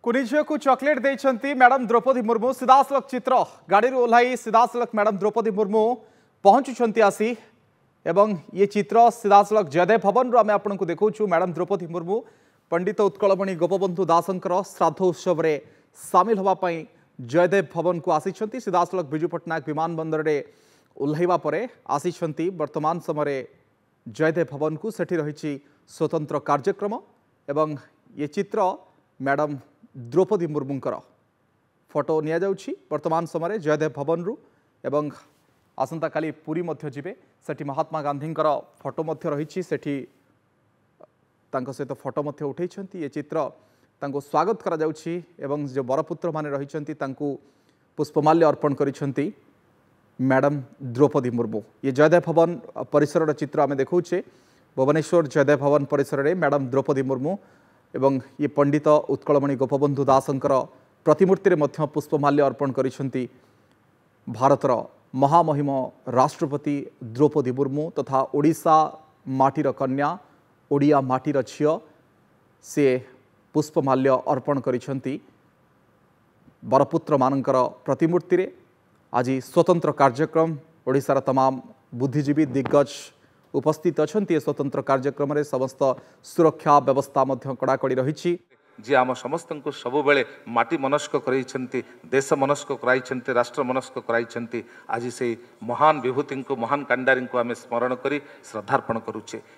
कुनी झील को चॉकलेट देइछंती मैडम द्रौपदी मुर्मू सीधासलख चित्र गाड़ी ओह्लाई सीधासलख मैडम द्रौपदी मुर्मू पहुंचुंट आसी एवं ये चित्र सीधासलख जयदेव भवन आम आपको देखु मैडम द्रौपदी मुर्मू पंडित उत्कलमणि गोपबंधु दासंकर श्राद्ध उत्सव में सामिल होगापाई जयदेव भवन को आसी सीधासलख विजु पट्टनायक विमान बंदर में ओह्लैवा परे आसी वर्तमान समय जयदेव भवन को सेठी रही स्वतंत्र कार्यक्रम एवं ये चित्र मैडम द्रौपदी मुर्मूंकर फोटो निया जाउछि वर्तमान समय जयदेव भवन रु एवं आसंता काली पुरी मध्य जिबे सेठी महात्मा गांधींकर फोटो मध्य रही सेठी तांको सहित फोटो मध्य उठैछंती ये चित्र तांको स्वागत करा जाउछि एवं जो बरपुत्र माने रहिछंती तांको पुष्पमाल्य अर्पण करिछंती मैडम द्रौपदी मुर्मू ये जयदेव भवन परिसर चित्र आम देखुचे भुवनेश्वर जयदेव भवन परिसर में मैडम द्रौपदी मुर्मू एवं ये पंडित उत्कलमणि गोपबंधु दासंकर प्रतिमूर्ति में मध्य पुष्पमाल्य अर्पण करिसेंती भारतर महामहिम राष्ट्रपति द्रौपदी मुर्मू तथा ओडिशा माटीर कन्या ओडिया माटीर झियो से पुष्पमाल्य अर्पण करिसेंती बरपुत्र मानकर प्रतिमूर्ति रे। आज स्वतंत्र कार्यक्रम ओडिशार तमाम बुद्धिजीवी दिग्गज उपस्थित अच्छा स्वतंत्र कार्यक्रम रे समस्त सुरक्षा व्यवस्था कड़ाकड़ी रही जी आम समस्त को सब बेले माटी मनस्क कर देश मनस्क कर राष्ट्र मनस्क कर आज से महान विभूति को महान कांडारी को आम स्मरण कर श्रद्धार्पण करुचे।